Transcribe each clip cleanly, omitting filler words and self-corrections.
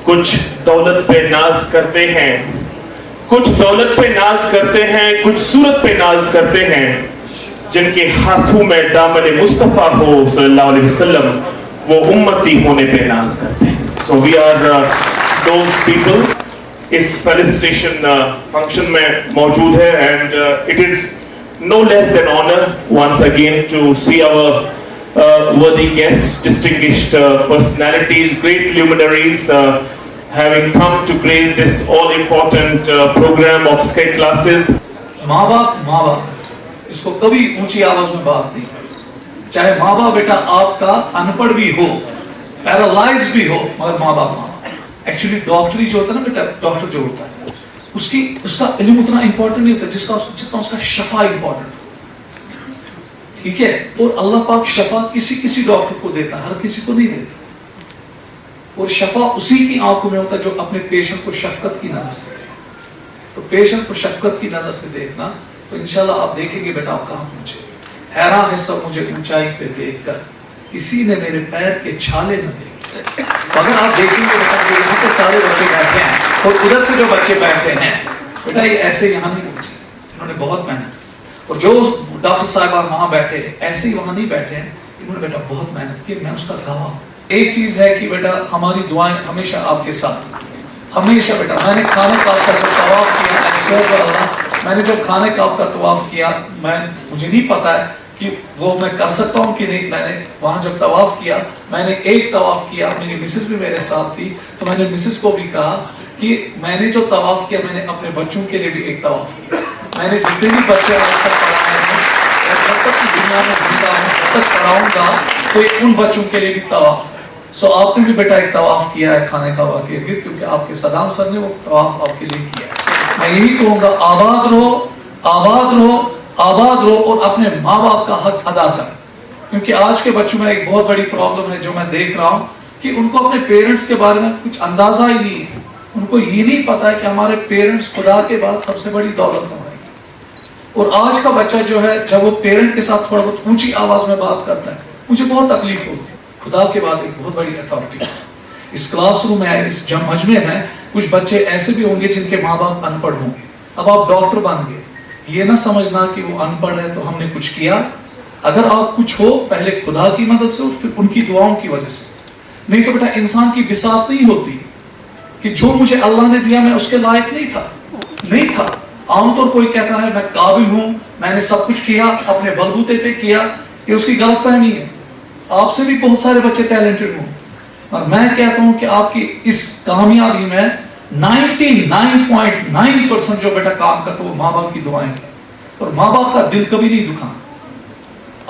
کچھ دولت پہ ناز کرتے ہیں، کچھ دولت پہ ناز کرتے ہیں، کچھ صورت پہ ناز کرتے ہیں، جن کے ہاتھوں میں دامن مصطفیٰ ہو صلی اللہ علیہ وسلم، وہ امتی ہونے پہ ناز کرتے ہیں. So we are those people. اس فیلسٹیشن فنکشن میں موجود ہے and it is no less than honor once again to see our worthy guests, distinguished personalities, great luminaries having come to grace this all-important program of skate classes. ماں باپ اس کو کبھی اونچی آواز میں بات نہیں کرے، چاہے ماں باپ بیٹا آپ کا ان پڑھ بھی ہو، پیرالائز بھی ہو، مگر ماں باپ ایکچولی ڈاکٹری جو ہوتا ہے نا بیٹا، ڈاکٹر جو ہوتا ہے اس کا علم اتنا امپورٹنٹ نہیں ہوتا جتنا اس کا شفا امپورٹنٹ ہوتا، ٹھیک ہے؟ اور اللہ پاک شفا کسی ڈاکٹر کو دیتا، ہر کسی کو نہیں دیتا، اور شفا اسی کی آنکھوں میں ہوتا ہے جو اپنے پیشنٹ کو شفقت کی نظر سے دیکھتا. تو پیشنٹ کو شفقت کی نظر سے دیکھنا، تو انشاءاللہ آپ دیکھیں گے بیٹا آپ کہاں پہنچے. حیران ہے سب مجھے اونچائی پہ دیکھ کر، کسی نے میرے پیر کے چھالے نہ دیکھے. اگر آپ دیکھیں گے بیٹا کہ یہاں پہ سارے بچے بیٹھے ہیں اور ادھر سے جو بچے بیٹھے ہیں بیٹا یہ ایسے یہاں نہیں پہنچے، انہوں نے بہت محنت، اور جو ڈاکٹر صاحبان وہاں بیٹھے ایسے ہی وہاں نہیں بیٹھے ہیں، انہوں نے بیٹا بہت محنت کی، میں اس کا گواہ ہوں. ایک چیز ہے کہ بیٹا ہماری دعائیں ہمیشہ آپ کے ساتھ، ہمیشہ بیٹا. میں نے کھانے کعبہ کا جب طواف کیا، میں نے جب کھانے کعبہ کا طواف کیا، مجھے نہیں پتا ہے کہ وہ میں کر سکتا ہوں کہ نہیں. میں نے وہاں جب طواف کیا، میں نے ایک طواف کیا، میری مسز بھی میرے ساتھ تھی، تو میں نے مسز کو بھی کہا کہ میں نے جو طواف کیا میں نے اپنے بچوں کے لیے بھی ایک طواف کیا. میں نے جتنے بھی بچے آج تک پڑھائے ہیں اور جب تک کی دنیا میں زندہ ہوں جب تک پڑھاؤں گا تو ان بچوں کے لیے بھی طواف ہے. سو آپ نے بھی بیٹا ایک طواف کیا ہے کھانے کعبہ کے ارد گرد، کیونکہ آپ کے صدام سر نے وہ طواف آپ کے لیے کیا ہے. میں یہی کہوں گا آباد رہو، آباد رہو، آباد رہو، اور اپنے ماں باپ کا حق ادا کر. کیونکہ آج کے بچوں میں ایک بہت بڑی پرابلم ہے جو میں دیکھ رہا ہوں کہ ان کو اپنے پیرنٹس کے بارے میں کچھ اندازہ ہی نہیں ہے. ان کو یہ نہیں پتا ہے کہ ہمارے پیرنٹس خدا کے بعد سب سے بڑی دولت ہماری. اور آج کا بچہ جو ہے جب وہ پیرنٹ کے ساتھ تھوڑا بہت اونچی آواز میں بات کرتا ہے مجھے بہت تکلیف ہوتی ہے. خدا کے بعد ایک بہت بڑی اتھارٹی ہے. اس کلاس روم میں، اس مجمع میں کچھ بچے ایسے بھی ہوں گے جن کے ماں باپ ان پڑھ ہوں گے. اب آپ ڈاکٹر بن گئے، یہ نہ سمجھنا کہ وہ ان پڑھ ہے تو ہم نے کچھ کیا. اگر آپ کچھ ہو پہلے خدا کی مدد سے اور پھر ان کی دعاؤں کی وجہ سے. نہیں تو بیٹا انسان کی بساط نہیں ہوتی کہ جو مجھے اللہ نے دیا میں اس کے لائق نہیں تھا. عام طور کوئی کہتا ہے میں قابل ہوں، میں نے سب کچھ کیا، اپنے بلبوتے پہ کیا، یہ اس کی غلط فہمی ہے. آپ سے بھی بہت سارے بچے ٹیلنٹڈ ہوں، اور میں کہتا ہوں کہ آپ کی اس کامیابی میں 99.9% جو بیٹا کام کرتا ہے وہ ماں باپ کی دعائیں ہیں. اور ماں باپ کا دل کبھی نہیں دکھانا.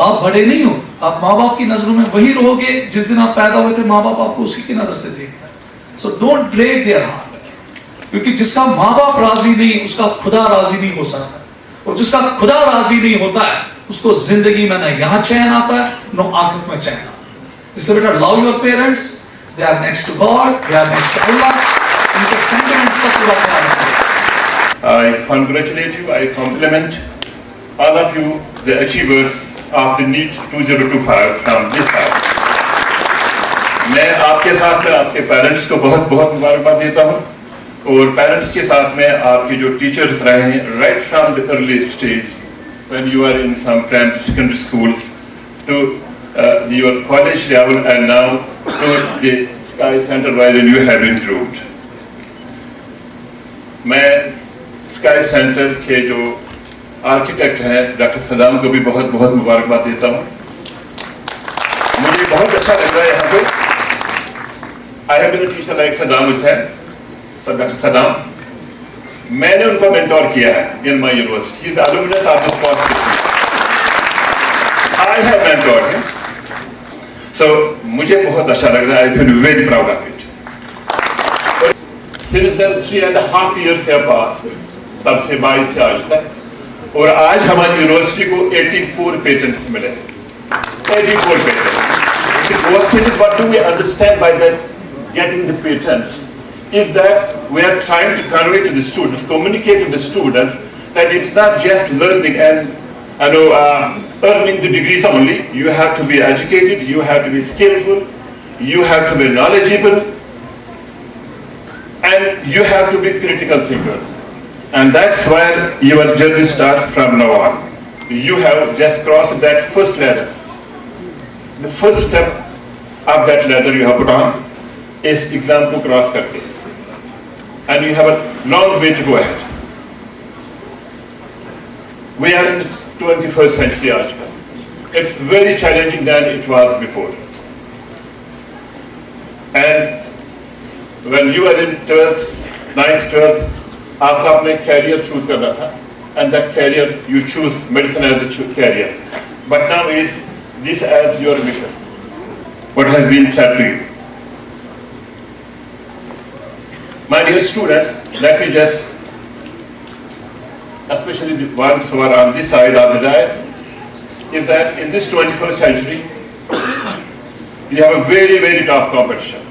آپ بڑے نہیں ہو، آپ ماں باپ کی نظروں میں وہی رہو گے جس دن آپ پیدا ہوئے تھے. ماں باپ آپ کو اسی کی نظر سے دیکھتے ہیں. So don't break their heart, کیونکہ جس کا ماں باپ راضی نہیں اس کا خدا راضی نہیں ہو سکتا، اور جس کا خدا راضی نہیں ہوتا ہے اس کو زندگی میں نہ یہاں چین آتا ہے نہ آخرت میں چین آتا ہے. اس لیے بیٹا love your parents, they are next to God, they are next to Allah. ان کے سینٹیمنٹس کا پورا خیال رکھیں. I congratulate you, I compliment all of you, the achievers of the NEET 2025 from this house. میں آپ کے ساتھ میں آپ کے پیرنٹس کو بہت بہت مبارکباد دیتا ہوں، اور پیرنٹس کے ساتھ میں آپ کے جو ٹیچرز رہے ہیں right from the early stage when you are in some primary secondary schools to your college level and now to the Sky Center wherein you have improved. میں اسکائی سینٹر کے جو آرکیٹیکٹ ہیں doctor Saddam کو بھی بہت بہت مبارکباد دیتا ہوں. مجھے بہت اچھا لگ رہا ہے یہاں پہ. I have been a teacher like Saddam Hussein, doctor Saddam. میں نے ان کو مینٹور کیا ہے in my university. He is the alumnus of this course. I have mentored him. So مجھے بہت اچھا لگ رہا ہے. I feel very proud of it. Since then 3.5 years have passed, تب سے 22 سے آج تک, اور آج ہماری یونیورسٹی کو 84 پیٹنٹس ملے ہیں. 84 patents. The question is, what do we understand by that getting the patents? Is that we are trying to convey to the students, communicate to the students that it's not just learning and earning the degrees only. You have to be educated, you have to be skillful, you have to be knowledgeable. and you have to be critical thinkers. And that's where your journey starts from now on. You have just crossed that first ladder. The first step of that ladder you have put on is exam ko cross karke. And you have a long way to go ahead. We are in the 21st century aajkal. It's very challenging than it was before. And when you were in 12th, 9th, 12th, आपका अपने career choose करना था, and that career you choose medicine as a career. But now is this as your mission. What has been said to you? My dear students, let me just, especially the ones who are on this side of the dais, is that in this 21st century, you have a very, very tough competition.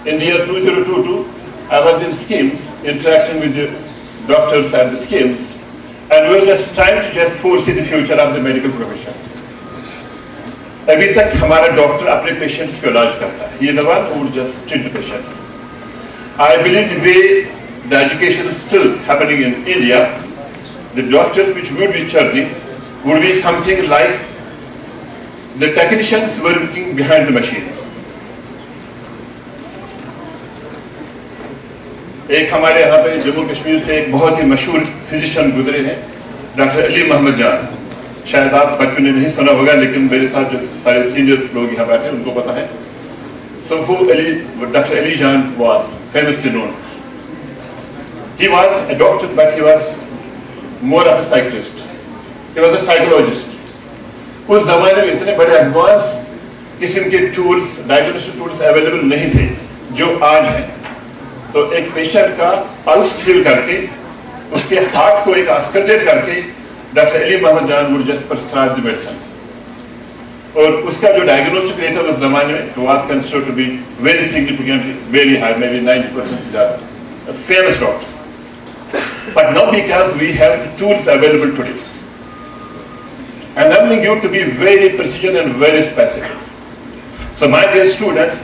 In the year 2022, I was in schemes, interacting with the doctors at the schemes, and we were just trying to just foresee the future of the medical profession. अभी तक हमारा doctor अपने patients को इलाज करता है. He is the one who would just treat the patients. I believe the way the education is still happening in India, the doctors which would be churning would be something like the technicians working behind the machines. एक हमारे यहाँ पे जम्मू कश्मीर से एक बहुत ही मशहूर physician गुजरे हैं, डॉक्टर अली मोहम्मद जान. शायद आप बच्चों ने नहीं सुना होगा, लेकिन मेरे साथ जो सारे सीनियर लोग यहाँ बैठे हैं उनको पता है. So who Dr. Ali Jan was famously known. He was a doctor, but he was more of a psychiatrist. He was a psychologist. उस जमाने में इतने बड़े एडवांस किस्म के टूल्स, डायग्नोस्टिक टूल्स अवेलेबल नहीं थे जो आज हैं. तो एक पेशेंट का पल्स फील करके, उसके हार्ट को एक आस्कल्टेट करके, doctor Ali Mohammad Jan would just prescribe the medicine. और उसका जो डायग्नोस्टिक रेट है उस जमाने में was considered to be very significantly very high, maybe 90% से ज्यादा. Famous doctor. But now because we have the tools available today, enabling you to be very precision and very specific. So my dear students,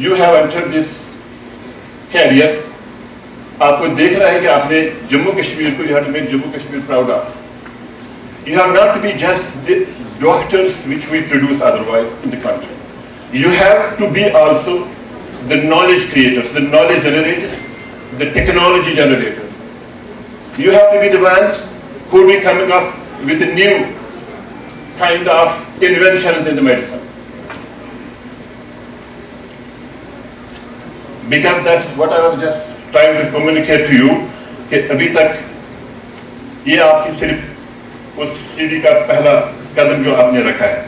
you have entered this career. आपको देखना है कि आपने जम्मू कश्मीर को, you have to make Jammu Kashmir proud of. You have not to be just the doctors which we produce otherwise in the country. You have to be also the knowledge creators, the knowledge generators, the technology generators. You have to be the ones who will be coming up with a new kind of inventions in the medicine. Because that's what I was just trying to communicate to you, कि अभी तक ये आपकी सिर्फ उस सीढ़ी का पहला कदम जो आपने रखा है.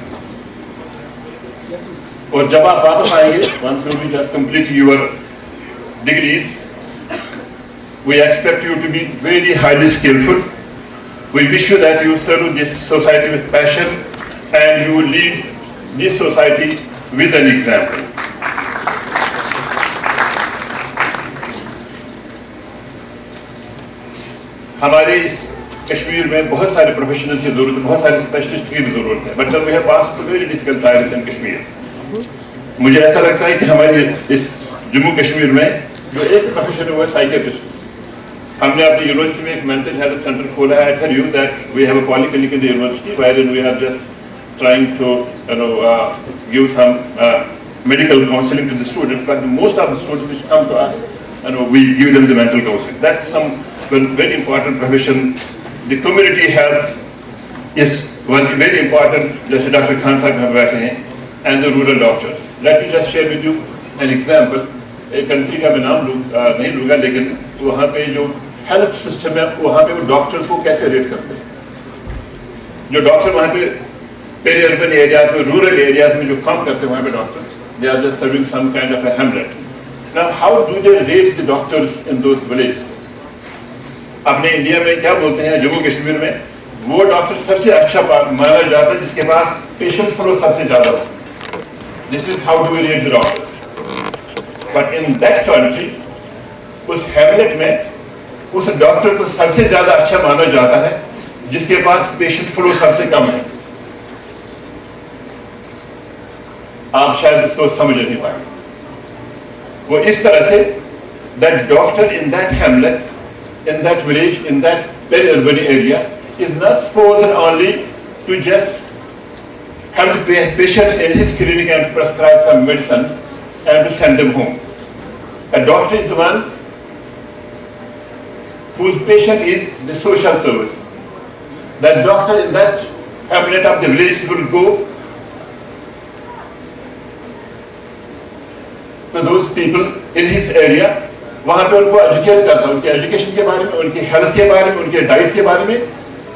और जब आप वापस आएंगे, once you just complete your degrees, we expect you to be very highly skillful. We wish you that you serve this society with passion and you lead this society with an example. हमारे इस कश्मीर में बहुत सारे professionals की जरूरत है, बहुत सारे स्पेशलिस्ट की भी जरूरत है. But we have passed through very difficult times in Kashmir. मुझे ऐसा लगता है कि हमारे इस जम्मू कश्मीर में जो एक प्रोफेशन है वो है साइकियाट्रिस्ट. हमने अपनी यूनिवर्सिटी में एक मेंटल हेल्थ सेंटर खोला है. I tell you that we have a polyclinic in the university wherein we are just trying to give some medical counseling to the students, but most of the students which come to us, we give them the mental counseling. That's some very important profession. The community health is one very important, जैसे doctor Khan साहब यहाँ बैठे हैं, and the rural doctors. Let me just share with you an example. एक country का मैं नाम नहीं लूँगा, लेकिन वहाँ पे जो हेल्थ सिस्टम है, वहाँ पे वो डॉक्टर्स को कैसे रेट करते हैं. जो डॉक्टर वहाँ पे पेरी अर्बन एरियाज में, रूरल एरियाज में जो काम करते हैं वहाँ पे doctor, they are just serving some kind of a hamlet. Now how do they rate the doctors in those villages? अपने इंडिया में क्या बोलते हैं, जम्मू कश्मीर में वो डॉक्टर सबसे अच्छा माना जाता है जिसके पास पेशेंट फ्लो सबसे ज्यादा हो. This is how do we rate the doctors. But in that country, उस हैमलेट में उस डॉक्टर को सबसे ज्यादा अच्छा माना जाता है जिसके पास पेशेंट फ्लो सबसे कम है. आप शायद इसको समझ नहीं पाए. वो इस तरह से that doctor in that hamlet, in that village, in that peri-urban area is not supposed only to just have the patients in his clinic and to prescribe some medicines and to send them home. A doctor is the one whose patient is the social service. That doctor in that hamlet of the village will go to those people in his area, वहाँ पे उनको educate करता है, उनके education के बारे में, उनके हेल्थ के बारे में, उनके डाइट के बारे में,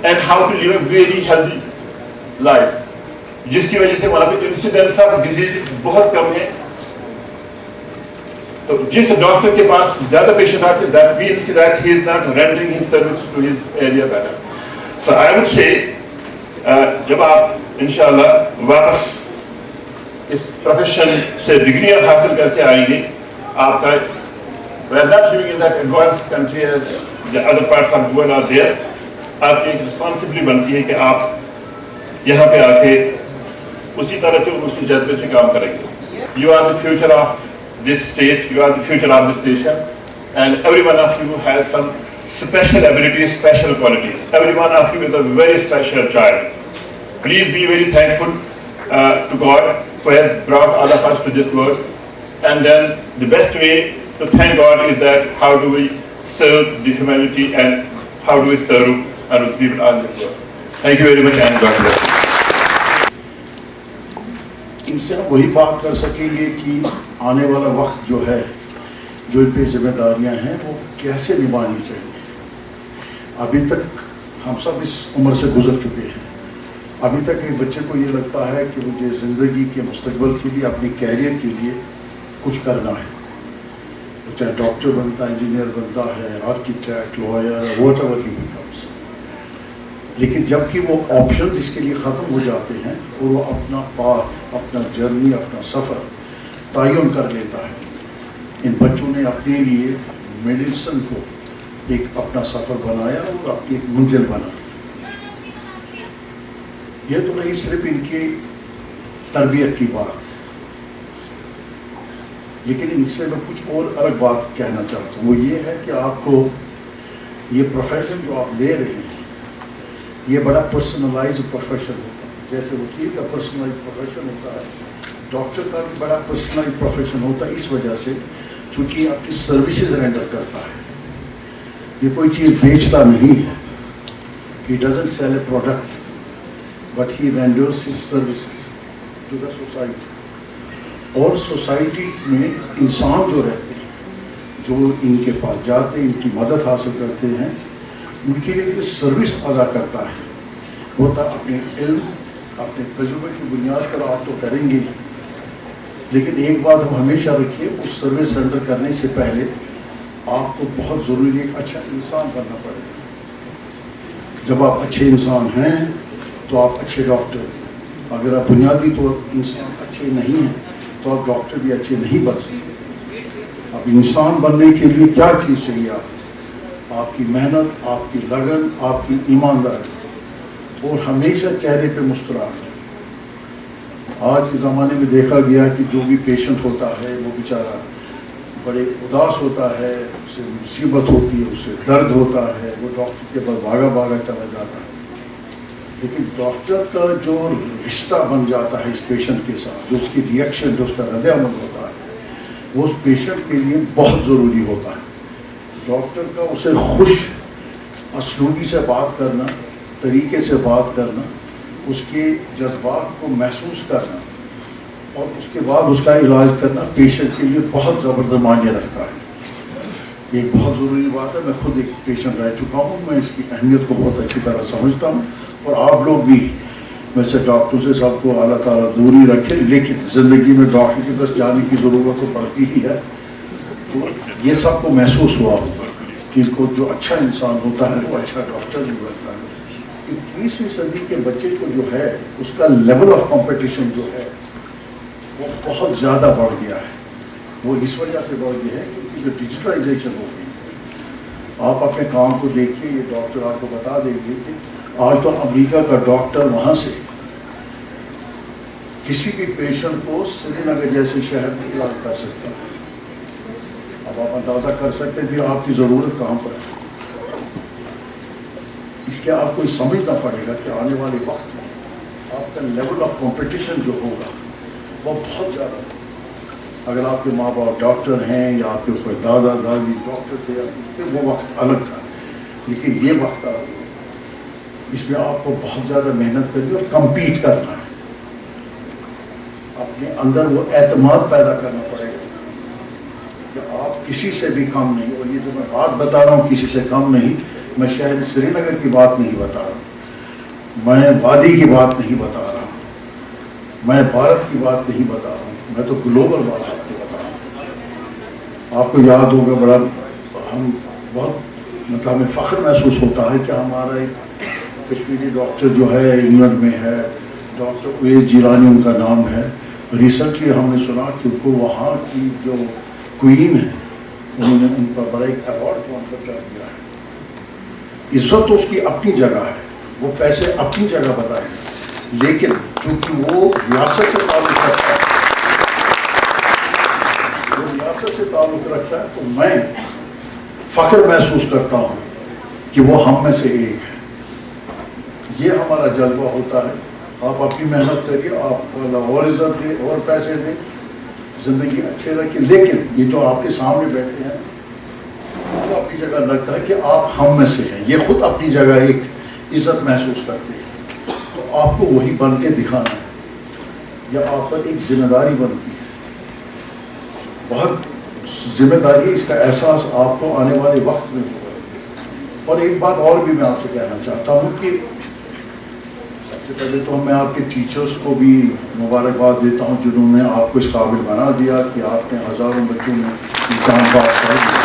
and how to live a very healthy life, जिसकी वजह से वहाँ पे इंसिडेंस ऑफ डिजीजेस बहुत कम है. तो जिस डॉक्टर के पास ज्यादा पेशेंट आते हैं, that means that he is not rendering his service to his area better. So I would say, जब आप इंशाल्लाह वापस इस प्रोफेशन से डिग्रियां हासिल करके आएंगे, आपका we are not living in that advanced country as the other parts of the world are there. आपकी एक रिस्पॉन्सिबिलिटी बनती है कि आप यहाँ पे आके उसी तरह से उसी जज्बे से काम करेंगे. You are the future of this state, you are the future of this nation, and every one of you has some special abilities, special qualities. Every one of you is a very special child. Please be very thankful to God who has brought all of us to this world. And then the best way to thank God is that how do we serve the humanity and how do we serve other people on this world. Thank you very much and God bless. इनसे हम वही बात कर सकेंगे कि आने वाला वक्त जो है, जो इन पे जिम्मेदारियां हैं, वो कैसे निभानी चाहिए. अभी तक हम सब इस उम्र से गुजर चुके हैं. अभी तक एक बच्चे को ये लगता है कि मुझे ज़िंदगी के मुस्तकबिल के लिए, अपने कैरियर के लिए कुछ करना है. चाहे डॉक्टर बनता है, इंजीनियर बनता है, architect, lawyer, whatever he becomes. लेकिन जबकि वो ऑप्शन इसके लिए ख़त्म हो जाते हैं और वो अपना पाथ, अपना जर्नी, अपना सफ़र तयन कर लेता है. इन बच्चों ने अपने लिए मेडिसिन को एक अपना सफ़र बनाया और अपनी एक मंजिल बनाई. यह तो नहीं सिर्फ इनकी तरबियत की बात, लेकिन इनसे मैं कुछ और अलग बात कहना चाहता हूँ. वो ये है कि आपको ये प्रोफेशन जो आप ले रहे हैं, ये बड़ा पर्सनलाइज प्रोफेशन होता है. जैसे वकील का पर्सनलाइज प्रोफेशन होता है, डॉक्टर का भी बड़ा पर्सनलाइज प्रोफेशन होता है. इस वजह से चूँकि आपकी सर्विसेज रेंडर करता है, ये कोई चीज़ बेचता नहीं है. He doesn't sell a product but he renders his services to the society. और सोसाइटी में इंसान जो रहते हैं, जो इनके पास जाते हैं, इनकी मदद हासिल करते हैं, उनके लिए जो सर्विस अदा करता है, वो तो अपने इल्म, अपने तजुर्बे की बुनियाद पर आप तो करेंगे. लेकिन एक बात हम हमेशा रखिए, उस सर्विस रेंडर करने से पहले आपको बहुत ज़रूरी एक अच्छा इंसान बनना पड़ेगा. जब आप अच्छे इंसान हैं तो आप अच्छे डॉक्टर. अगर आप बुनियादी तौर इंसान अच्छे नहीं हैं तो आप डॉक्टर भी अच्छे नहीं बन सकते. अब इंसान बनने के लिए क्या चीज़ चाहिए? आपकी मेहनत, आपकी लगन, आपकी ईमानदारी और हमेशा चेहरे पे मुस्कुराहट. आज के ज़माने में देखा गया कि जो भी पेशेंट होता है वो बेचारा बड़े उदास होता है, उसे मुसीबत होती है, उसे दर्द होता है, वो डॉक्टर के पास भागा भागा चला जाता है. लेकिन डॉक्टर का जो रिश्ता बन जाता है इस पेशेंट के साथ, जो उसकी रिएक्शन, जो उसका रद्द-ए-अमल होता है, वो उस पेशेंट के लिए बहुत ज़रूरी होता है. डॉक्टर का उसे खुश असलूबी से बात करना, तरीके से बात करना, उसके जज्बात को महसूस करना और उसके बाद उसका इलाज करना पेशेंट के लिए बहुत ज़बरदस्त मायने रखता है. ये एक बहुत ज़रूरी बात है. मैं खुद एक पेशेंट रह चुका हूँ, मैं इसकी अहमियत को बहुत अच्छी तरह समझता हूँ. और आप लोग भी वैसे डॉक्टर से सबको अल्लाह ताला दूरी रखे, लेकिन ज़िंदगी में डॉक्टर के पास जाने की ज़रूरत तो पड़ती ही है. तो ये सबको महसूस हुआ होगा कि इनको जो अच्छा इंसान होता है वो अच्छा डॉक्टर भी बनता है. 21वीं सदी के बच्चे को जो है, उसका लेवल ऑफ कंपटीशन जो है वो बहुत ज़्यादा बढ़ गया है. वो इस वजह से बढ़ गया है क्योंकि जो डिजिटलाइजेशन हो गई. आप अपने काम को देखिए, ये डॉक्टर आपको बता देंगे कि आज तो अमेरिका का डॉक्टर वहाँ से किसी भी पेशेंट को श्रीनगर जैसे शहर में इलाज कर सकता है. اب آپ اندازہ کر سکتے ہیں پھر آپ کی ضرورت کہاں پر ہے. اس لیے آپ کو یہ سمجھنا پڑے گا کہ آنے والے وقت میں آپ کا لیول آف کمپٹیشن جو ہوگا وہ بہت زیادہ ہے. اگر آپ کے ماں باپ ڈاکٹر ہیں یا آپ کے کوئی دادا دادی ڈاکٹر تھے وہ وقت الگ تھا, لیکن یہ وقت آ گیا. اس میں آپ کو بہت زیادہ محنت کرنی اور کمپیٹ کرنا ہے. اپنے اندر وہ اعتماد پیدا کرنا پڑے گا کہ آپ کسی سے بھی کم نہیں. اور یہ جو میں بات بتا رہا ہوں کسی سے کم نہیں, میں شہر سری نگر کی بات نہیں بتا رہا, میں وادی کی بات نہیں بتا رہا, میں بھارت کی بات نہیں بتا رہا ہوں, میں تو گلوبل بات آپ کو بتا رہا ہوں. آپ کو یاد ہوگا بڑا ہم بہت مطلب ہمیں فخر محسوس ہوتا ہے کہ ہمارا ایک کشمیری ڈاکٹر جو ہے انگلینڈ میں ہے, ڈاکٹر اویس جیلانی ان کا نام ہے. ریسنٹلی ہم نے سنا کہ ان کو وہاں کی جو کوئین ہے انہوں نے ان پر بڑا ایک ایوارڈ کانفر کر دیا ہے. عزت تو اس کی اپنی جگہ ہے, وہ پیسے اپنی جگہ بتائیں گے, لیکن چونکہ وہ ریاست سے تعلق رکھتا ہے, وہ ریاست سے تعلق رکھتا ہے, تو میں فخر محسوس کرتا ہوں کہ وہ ہم میں سے ایک ہے. یہ ہمارا جذبہ ہوتا ہے. آپ اپنی محنت کریے, آپ اللہ اور عزت دیں اور پیسے دیں, زندگی اچھے رکھیں, لیکن یہ جو آپ کے سامنے بیٹھے ہیں وہ اپنی جگہ لگتا ہے کہ آپ ہم میں سے ہیں. یہ خود اپنی جگہ ایک عزت محسوس کرتے ہیں, تو آپ کو وہی بن کے دکھانا ہے, یا آپ پر ایک ذمہ داری بنتی ہے. بہت ذمہ داری, اس کا احساس آپ کو آنے والے وقت میں ہوگا. اور ایک بات اور بھی میں آپ سے کہنا چاہتا ہوں کہ سب سے پہلے تو میں آپ کے ٹیچرز کو بھی مبارکباد دیتا ہوں جنہوں نے آپ کو اس قابل بنا دیا کہ آپ نے ہزاروں بچوں میں امتحان پاس کر دیا.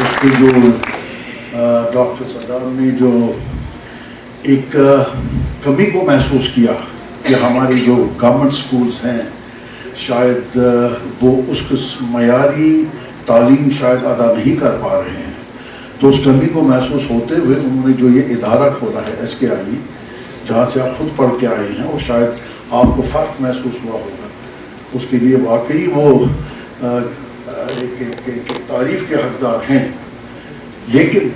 اس کے جو ڈاکٹر صدام نے جو ایک کمی کو محسوس کیا کہ ہماری جو گورنمنٹ سکولز ہیں شاید وہ اس معیاری تعلیم شاید ادا نہیں کر پا رہے ہیں, تو اس کمی کو محسوس ہوتے ہوئے انہوں نے جو یہ ادارہ کھولا ہے SKI, جہاں سے آپ خود پڑھ کے آئے ہیں, اور شاید آپ کو فرق محسوس ہوا ہوگا. اس کے لیے واقعی وہ تعریف کے حقدار ہیں. لیکن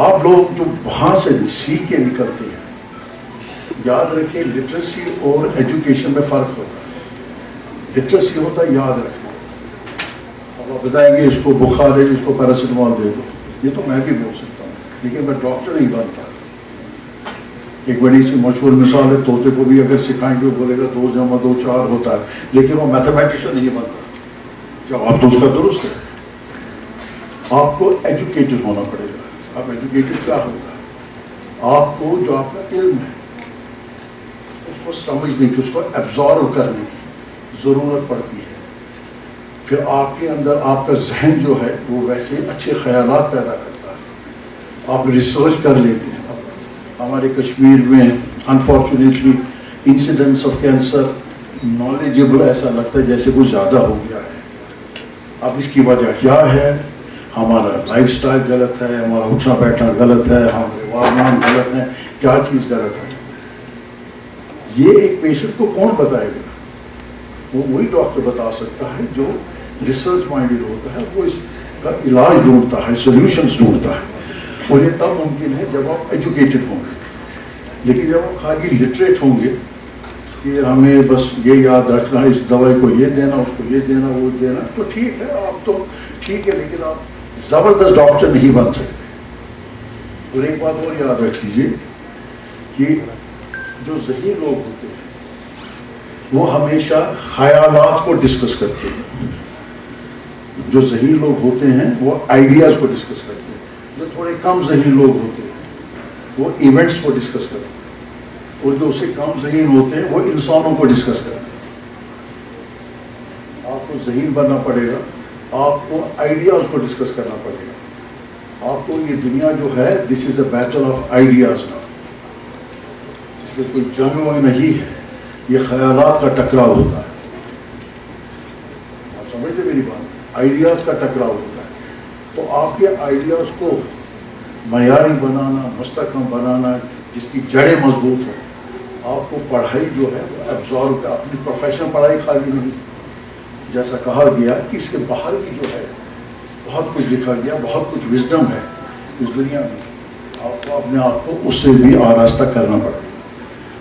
آپ لوگ جو وہاں سے سیکھ کے نکلتے ہیں, یاد رکھیں لٹریسی اور ایجوکیشن میں فرق ہوتا ہے. لٹریسی ہوتا ہے یاد رکھنا. اب آپ بتائیں گے اس کو بخار ہے, اس کو پیراسیٹامول دے دو, یہ تو میں بھی بول سکتا ہوں, لیکن میں ڈاکٹر نہیں بنتا. ایک بڑی سی مشہور مثال ہے, طوطے کو بھی اگر سکھائیں گے بولے گا 2 + 2 = 4 ہوتا ہے, لیکن وہ میتھمیٹیشین نہیں بنتا. جواب تو اس کا درست ہے. آپ کو ایجوکیٹڈ ہونا پڑے گا. اب ایجوکیٹڈ کیا ہوگا؟ آپ کو جو آپ کا علم ہے اس کو سمجھنے کی, اس کو ایبزارو کرنے کی ضرورت پڑتی ہے. پھر آپ کے اندر آپ کا ذہن جو ہے وہ ویسے اچھے خیالات پیدا کرتا ہے. آپ ریسرچ کر لیتے ہیں. ہمارے کشمیر میں unfortunately incidents of cancer knowledgeable ایسا لگتا ہے جیسے کچھ زیادہ ہو گیا ہے. اب اس کی وجہ کیا ہے؟ ہمارا لائف سٹائل غلط ہے, ہمارا اٹھنا بیٹھنا غلط ہے, ہمارے وامان غلط ہیں. کیا چیز غلط ہے؟ یہ ایک پیشنٹ کو کون بتائے گا؟ وہ وہی ڈاکٹر بتا سکتا ہے جو ریسرچ مائنڈیڈ ہوتا ہے, وہ اس کا علاج ڈھونڈتا ہے, سولوشنز ڈھونڈتا ہے. اور یہ تب ممکن ہے جب آپ ایجوکیٹڈ ہوں گے. لیکن جب آپ خالی لٹریٹ ہوں گے کہ ہمیں بس یہ یاد رکھنا ہے, اس دوائی کو یہ دینا, اس کو یہ دینا, وہ دینا, تو ٹھیک ہے, آپ تو ٹھیک ہے, لیکن آپ زبردست ڈاکٹر نہیں بن سکتے. اور ایک بات اور یاد رکھ لیجیے کہ جو ذہین لوگ ہوتے ہیں وہ ہمیشہ خیالات کو ڈسکس کرتے ہیں. جو ذہین لوگ ہوتے ہیں وہ آئیڈیاز کو ڈسکس کرتے ہیں. جو تھوڑے کم ذہین لوگ ہوتے ہیں وہ ایونٹس کو ڈسکس کرتے ہیں. اور جو اسے کم ذہین ہوتے ہیں وہ انسانوں کو ڈسکس کرتے ہیں. آپ کو ذہین بننا پڑے گا, آپ کو آئیڈیاز کو ڈسکس کرنا پڑے گا. آپ کو یہ دنیا جو ہے دس از اے بیٹل آف آئیڈیاز نا, اس میں کوئی جنگ ونگ نہیں ہے, یہ خیالات کا ٹکراؤ ہوتا ہے. آپ سمجھتے میری بات؟ آئیڈیاز کا ٹکراؤ ہوتا ہے. تو آپ کے آئیڈیاز کو معیاری بنانا, مستحکم بنانا, جس کی جڑیں مضبوط ہوں, آپ کو پڑھائی جو ہے وہ ایبزارب کر, اپنی پروفیشنل پڑھائی خالی نہیں, जैसा कहा गया कि इसके बाहर भी जो है बहुत कुछ लिखा गया, बहुत कुछ विजडम है इस दुनिया में, आपको अपने आप को उससे भी आरास्ता करना पड़ेगा।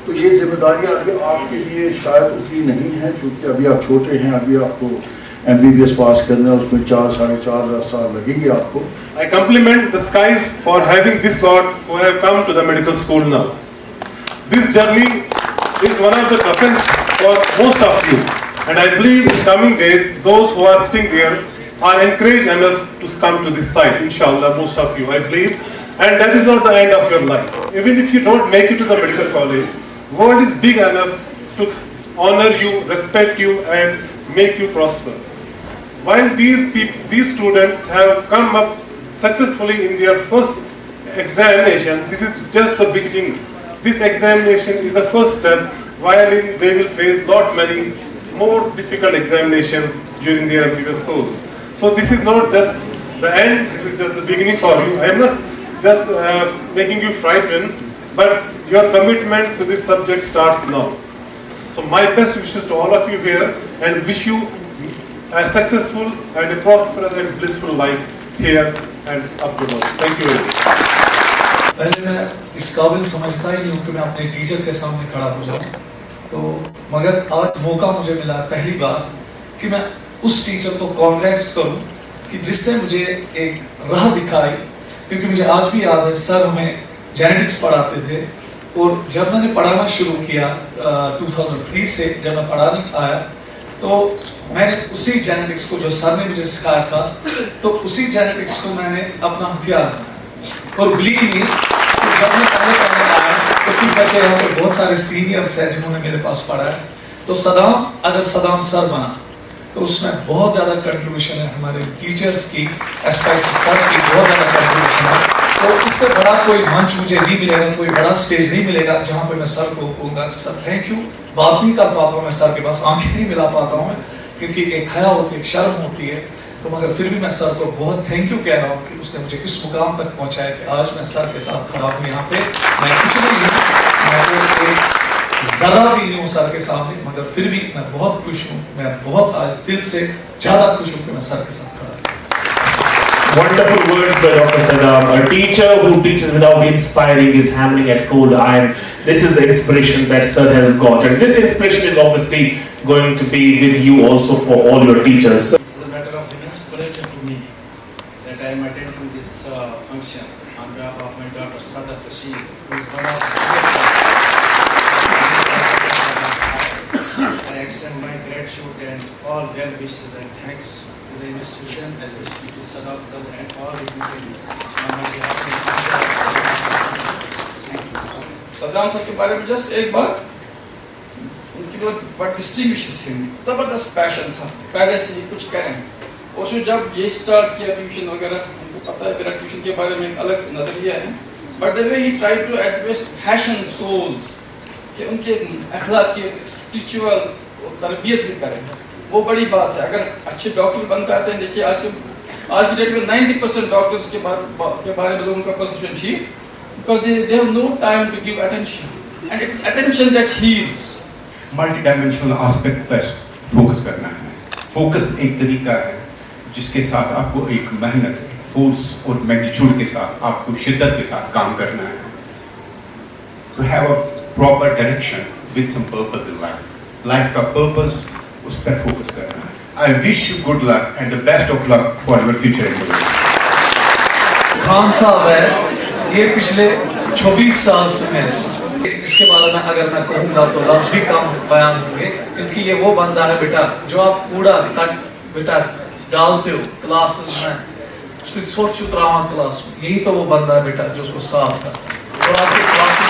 तो ये जिम्मेदारियाँ अभी आपके लिए शायद उतनी नहीं है, क्योंकि अभी आप छोटे हैं, अभी आपको MBBS पास करना है, उसमें 4-4.5 साल लगेंगे आपको। I compliment the sky for having this God who have come to the medical school now. This journey is one of the toughest for most of you, and I believe in coming days those who are sitting there are encouraged enough to come to this side. Inshallah, most of you, I believe, and that is not the end of your life. Even if you don't make it to the medical college, world is big enough to honor you, respect you, and make you prosper. While these students have come up successfully in their first examination, this is just the beginning. This examination is the first step, while they will face many more difficult examinations during their previous course. So this is not just the end, this is just the beginning for you. I am not just making you frightened, but your commitment to this subject starts now. So my best wishes to all of you here, and wish you a successful and a prosperous and blissful life here and afterwards. Thank you very much. पहले मैं इस काबिल समझता ही नहीं हूँ कि मैं अपने टीचर के सामने खड़ा हो जाऊँ, तो मगर आज मौका मुझे मिला पहली बार कि मैं उस टीचर को कॉन्ग्रेट्स करूँ कि जिससे मुझे एक राह दिखाई। क्योंकि मुझे आज भी याद है, सर हमें जेनेटिक्स पढ़ाते थे, और जब मैंने पढ़ाना शुरू किया 2003 से, जब मैं पढ़ाने आया तो मैंने उसी जेनेटिक्स को जो सर ने मुझे सिखाया था, तो उसी जेनेटिक्स को मैंने अपना हथियार बनाया। और बिलीव मी, तो जब मैं पढ़ने आया तो कुछ बच्चे यहाँ पे बहुत सारे सीनियर्स हैं जिन्होंने मेरे पास पढ़ा है, तो अगर सदाम सर बना तो उसमें बहुत ज़्यादा कंट्रीब्यूशन है हमारे टीचर्स की, स्पेशली सर की बहुत ज़्यादा कंट्रीब्यूशन है। तो इससे बड़ा कोई मंच मुझे नहीं मिलेगा, कोई बड़ा स्टेज नहीं मिलेगा जहाँ पे मैं सर को कहूँगा सर थैंक यू। बात नहीं कर पाता हूँ मैं सर के पास, आंखें नहीं मिला पाता हूँ मैं, क्योंकि एक हया होती है, एक शर्म होती है, तो मगर फिर भी मैं सर को बहुत थैंक यू कह रहा हूँ कि उसने मुझे इस मुकाम तक पहुँचाया कि आज मैं सर के साथ खड़ा हूँ यहाँ पे। मैं कुछ नहीं हूँ, मैं तो एक ज़रा भी नहीं हूँ सर के सामने, मगर फिर भी मैं बहुत खुश हूँ, मैं बहुत आज दिल से ज़्यादा खुश हूँ कि मैं सर के साथ खड़ा हूँ। Wonderful words by Dr. Saddam. A teacher who teaches without inspiring is hammering at cold iron. This is the inspiration that Sir has got, and this inspiration is obviously going to be with you also for all your teachers. It is a matter of inspiration to me that I am attending this function on behalf of my daughter Sadat Tashir, who is one of the students. I extend my gratitude and all well wishes and thanks to the institution, especially to Sadat sir and all the dignitaries. Saddam sir के बारे में just एक बात, उनकी but distinguishes थी, ज़बरदस्त passion था, पहले से ही कुछ करें। उसने जब ये स्टार्ट किया ट्यूशन वगैरह, उनको पता है मेरा ट्यूशन के बारे में एक अलग नज़रिया है, but the way he try to एडवेस्ट फैशन सोल्स कि उनके अखलाकी स्पिरिचुअल तरबियत भी करें, वो बड़ी बात है। अगर अच्छे डॉक्टर बन जाते हैं, देखिए आज की डेट में 90% डॉक्टर्स के बारे में लोगों का परसेप्शन ठीक, because they have no time to give attention, and it's attention that heals. Multi-dimensional aspect पर फोकस करना है। फोकस एक तरीका है जिसके साथ आपको एक मेहनत, फोर्स और मैग्नीट्यूड के साथ, आपको शिद्दत के साथ काम करना है। To have a proper direction with some purpose in life. Life का पर्पस, उस पर फोकस करना है। I wish you good luck and the best of luck for your future endeavors. Khan साहब है, ये पिछले 24 साल से मेरे साथ, इसके बारे में अगर मैं कहूँगा तो लफ्ज़ भी कम बयान होंगे, क्योंकि ये वो बंदा है बेटा जो आप कूड़ा बेटा डालते हो क्लासेस में, उसको छोड़ चुतरावा क्लास में, यही तो वो बंदा है बेटा जो उसको साफ करता है और आपके क्लासेस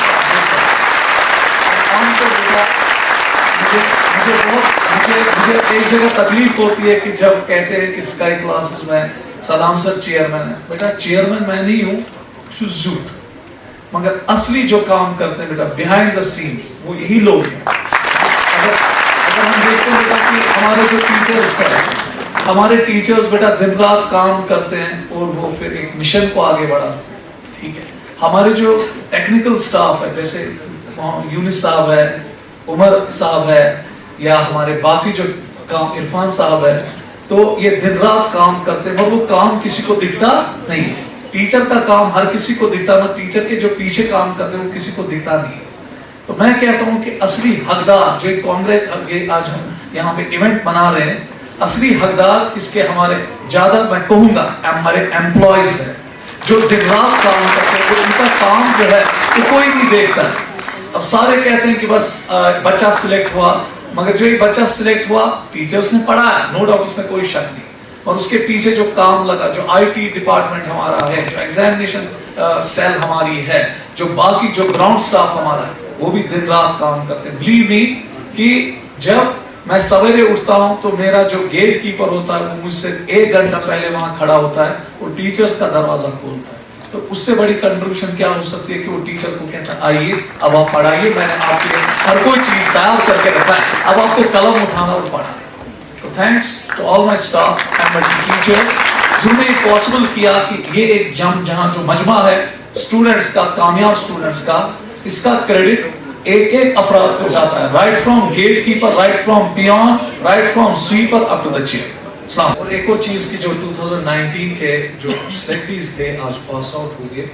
मुझे एक जगह तकलीफ होती है कि जब कहते हैं कि स्काई क्लासेस में सदाम सर चेयरमैन है। बेटा चेयरमैन मैं नहीं हूँ, झूठ, मगर असली जो काम करते हैं बेटा बिहाइंड द सीन्स वो यही लोग हैं। अगर हम देखते हैं बेटा कि हमारे जो टीचर्स हैं, हमारे टीचर्स बेटा दिन रात काम करते हैं और वो फिर एक मिशन को आगे बढ़ाते हैं, ठीक है। हमारे जो टेक्निकल स्टाफ है, जैसे यूनिस साहब है, उमर साहब है, या हमारे बाकी जो काम इरफान साहब है, तो ये दिन रात काम करते हैं, और वो काम किसी को दिखता नहीं है। टीचर का काम हर किसी को दिखता है, टीचर के जो पीछे काम करते हैं वो किसी को दिखता नहीं है। तो मैं कहता हूँ कि असली हकदार जो कांग्रेस ये आज हम यहाँ पे इवेंट बना रहे हैं, असली हकदार इसके हमारे ज्यादा मैं कहूँगा हमारे एम्प्लॉयज है जो दिन रात काम करते हैं, तो उनका काम जो है वो कोई नहीं देखता। अब सारे कहते हैं कि बस बच्चा सिलेक्ट हुआ, मगर जो एक बच्चा सिलेक्ट हुआ टीचर्स ने पढ़ाया, नो डाउट उसमें कोई शक नहीं, और उसके पीछे जो काम लगा, जो आईटी डिपार्टमेंट हमारा है, जो एग्जामिनेशन सेल हमारी है, जो बाकी जो ग्राउंड स्टाफ हमारा है, वो भी दिन रात काम करते हैं। बिलीव मी कि जब मैं सवेरे उठता हूँ तो मेरा जो गेट कीपर होता है वो मुझसे 1 घंटा पहले वहां खड़ा होता है, वो टीचर्स का दरवाजा खोलता है। तो उससे बड़ी कंट्रीब्यूशन क्या हो सकती है कि वो टीचर को कहता है आइए अब आप पढ़ाइए, मैंने आपके लिए हर कोई चीज तैयार करके रखा है, अब आपको कलम उठाना और पढ़ना। तो thanks to all my staff and my teachers जिन्होंने पॉसिबल किया कि ये एक जहां जो मजमा है स्टूडेंट्स का, कामयाब स्टूडेंट्स का, इसका क्रेडिट एक एक अफराद को जाता है, right from gatekeeper, right from peon, right from sweeper up to the chair. और एक और चीज की जो 2019 के जो सिलेक्टीज थे आज पास आउट हो गए,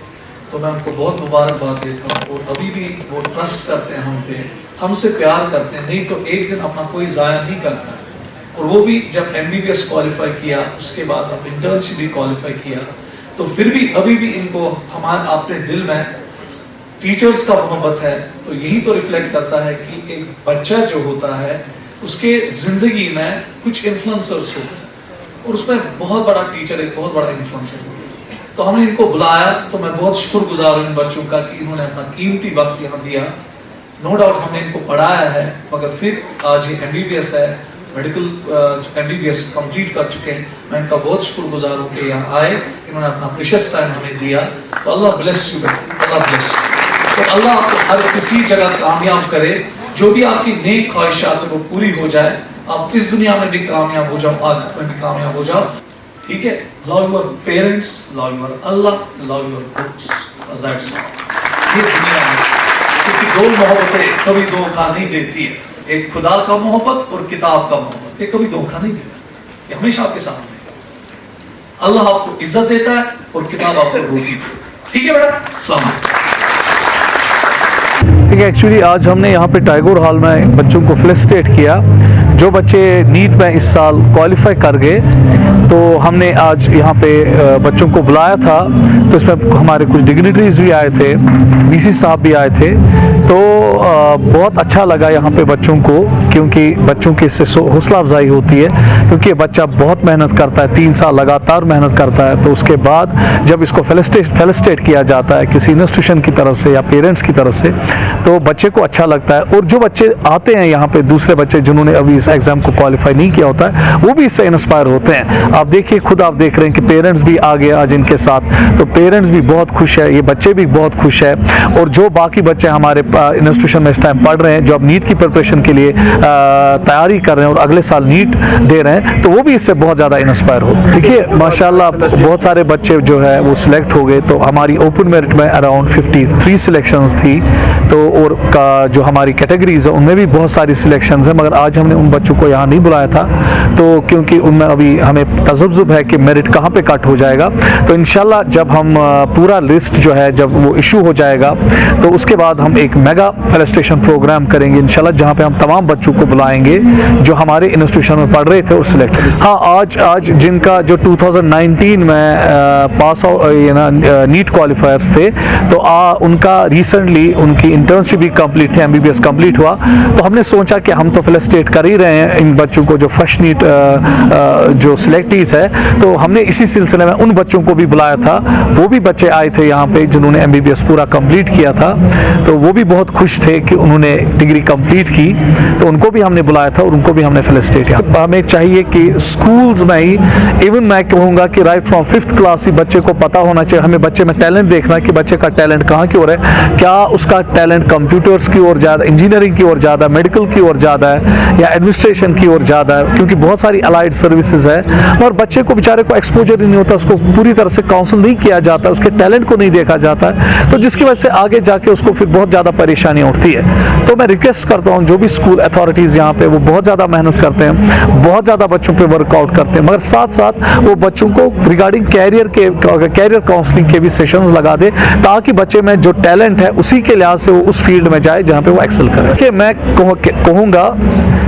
तो मैं उनको बहुत मुबारकबाद देता हूँ, और अभी भी वो ट्रस्ट करते हैं हम पे, हमसे प्यार करते हैं, नहीं तो एक दिन अपना कोई जाया नहीं करता है। और वो भी जब MBBS क्वालिफाई किया, उसके बाद अब इंटर्नशिप भी क्वालिफाई किया, तो फिर भी अभी भी इनको हमारे अपने दिल में टीचर्स का मोहब्बत है। तो यही तो रिफ्लेक्ट करता है कि एक बच्चा जो होता है उसके जिंदगी में कुछ इन्फ्लुएंसर्स होते हैं, और उसमें बहुत बड़ा टीचर एक बहुत बड़ा इन्फ्लुएंसर होता है। तो हमने इनको बुलाया, तो मैं बहुत शुक्रगुजार हूँ इन बच्चों का कि इन्होंने अपना कीमती वक्त यहाँ दिया। नो डाउट हमने इनको पढ़ाया है, मगर फिर आज ये MBBS है, मेडिकल MBBS कंप्लीट कर चुके हैं। मैं इनका बहुत शुक्रगुजार हूँ कि यहाँ आए, इन्होंने अपना प्रेशियस टाइम हमें दिया। तो अल्लाह ब्लेस यू, अल्लाह ब्लेस। तो अल्लाह आपको हर किसी जगह कामयाब करे, जो भी आपकी नेक ख्वाहिशात है वो पूरी हो जाए, आप इस दुनिया में भी कामयाब हो जाओ, आखिरत में भी कामयाब हो जाओ। ठीक है, love your parents, love your Allah, love your books, बस दैट्स ऑल। ये दुनिया में क्योंकि दो मोहब्बतें कभी धोखा नहीं देती है, एक खुदा का मोहब्बत और किताब का मोहब्बत, ये कभी धोखा नहीं देता, ये हमेशा आपके साथ रहेगा। अल्लाह आपको इज्जत देता है और किताब आपको रोटी देती है। ठीक है बेटा, अस्सलाम वालेकुम। ठीक है, एक्चुअली आज हमने यहाँ पे टैगोर हॉल में बच्चों को फेलिसिटेट किया। जो बच्चे नीट में इस साल क्वालिफाई कर गए, तो हमने आज यहाँ पे बच्चों को बुलाया था, तो इसमें हमारे कुछ डिग्निटरीज भी आए थे, VC साहब भी आए थे। तो बहुत अच्छा लगा यहाँ पे बच्चों को, क्योंकि बच्चों की इससे हौसला अफजाई होती है, क्योंकि बच्चा बहुत मेहनत करता है, 3 साल लगातार मेहनत करता है। तो उसके बाद जब इसको फेलिसिटेट किया जाता है किसी इंस्टीट्यूशन की तरफ से या पेरेंट्स की तरफ से, तो बच्चे को अच्छा लगता है। और जो बच्चे आते हैं यहाँ पे, दूसरे बच्चे जिन्होंने अभी इस एग्ज़ाम को क्वालिफाई नहीं किया होता है, वो भी इससे इंस्पायर होते हैं। आप देखिए, खुद आप देख रहे हैं कि पेरेंट्स भी आ गए आज इनके साथ, तो पेरेंट्स भी बहुत खुश है, ये बच्चे भी बहुत खुश है। और जो बाकी बच्चे हमारे इंस्टीट्यूशन में इस टाइम पढ़ रहे हैं, जो अब नीट की प्रिपरेशन के लिए तैयारी कर रहे हैं और अगले साल नीट दे रहे हैं, तो वो भी इससे बहुत ज़्यादा इंस्पायर होते हैं। देखिए माशाल्लाह बहुत सारे बच्चे जो है वो सिलेक्ट हो गए। तो हमारी ओपन मेरिट में अराउंड 53 सिलेक्शंस थी, तो और का जो हमारी कैटेगरीज है उनमें भी बहुत सारी सिलेक्शंस हैं, मगर आज हमने उन बच्चों को यहाँ नहीं बुलाया था, तो क्योंकि उनमें अभी हमें तजब्जुब है कि मेरिट कहाँ पे कट हो जाएगा। तो इंशाल्लाह जब हम पूरा लिस्ट जो है जब वो इशू हो जाएगा, तो उसके बाद हम एक मेगा फेलिसिटेशन प्रोग्राम करेंगे इंशाल्लाह, जहाँ पे हम तमाम बच्चों को बुलाएंगे जो हमारे इंस्टीट्यूशन में पढ़ रहे थे और सिलेक्ट। हाँ, आज जिनका जो 2019 में पास आउट नीट क्वालिफायर्स थे, तो उनका रिसेंटली उनकी इंटर्नशिप भी कंप्लीट थी, MBBS कंप्लीट हुआ। तो हमने सोचा कि हम तो फेलिसिटेट कर ही रहे हैं इन बच्चों को जो फ्रेश नीट जो सिलेक्टीज है, तो हमने इसी सिलसिले में उन बच्चों को भी बुलाया था। वो भी बच्चे आए थे यहाँ पे जिन्होंने MBBS पूरा कंप्लीट किया था, तो वो भी बहुत खुश थे कि उन्होंने डिग्री कंप्लीट की, तो उनको भी हमने बुलाया था और उनको भी हमने फेलिसिटेट किया। हमें चाहिए कि स्कूल्स में ही, इवन मैं कहूँगा कि राइट फ्रॉम 5th क्लास ही बच्चे को पता होना चाहिए, हमें बच्चे में टैलेंट देखना कि बच्चे का टैलेंट कहाँ की ओर है, क्या उसका टैलेंट कंप्यूटर्स की ओर ज़्यादा, इंजीनियरिंग की ओर ज़्यादा, मेडिकल की ओर ज़्यादा है, या एडमिनिस्ट्रेशन की ओर ज़्यादा है, क्योंकि बहुत सारी अलाइड सर्विसेज है और बच्चे को बेचारे को एक्सपोजर ही नहीं होता, उसको पूरी तरह से काउंसिल नहीं किया जाता, उसके टैलेंट को नहीं देखा जाता है, तो जिसकी वजह से आगे जाके उसको फिर बहुत ज़्यादा परेशानियाँ उठती है। तो मैं रिक्वेस्ट करता हूँ जो भी स्कूल अथॉरिटीज़ यहाँ पे वो बहुत ज़्यादा मेहनत करते हैं, बहुत ज़्यादा बच्चों पे वर्कआउट करते हैं, मगर साथ साथ वो बच्चों को रिगार्डिंग कैरियर काउंसलिंग के भी सेशंस लगा दे, ताकि बच्चे में जो टैलेंट है उसी के लिहाज से वो उस फील्ड में जाए जहाँ पे वो एक्सेल करे। कि मैं कहूँगा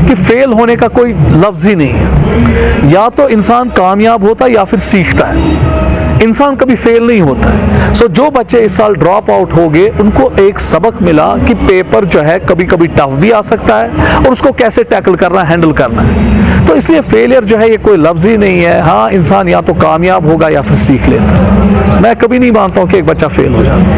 कि फेल होने का कोई लफ्ज़ ही नहीं है, या तो इंसान कामयाब होता है या फिर सीखता है, इंसान कभी फेल नहीं होता है। सो जो बच्चे इस साल ड्रॉप आउट हो गए उनको एक सबक मिला कि पेपर जो है कभी कभी टफ भी आ सकता है और उसको कैसे टैकल करना, हैंडल करना है। तो इसलिए फेलियर जो है ये कोई लफ्ज़ ही नहीं है। हाँ, इंसान या तो कामयाब होगा या फिर सीख लेता है। मैं कभी नहीं मानता हूँ कि एक बच्चा फेल हो जाता है।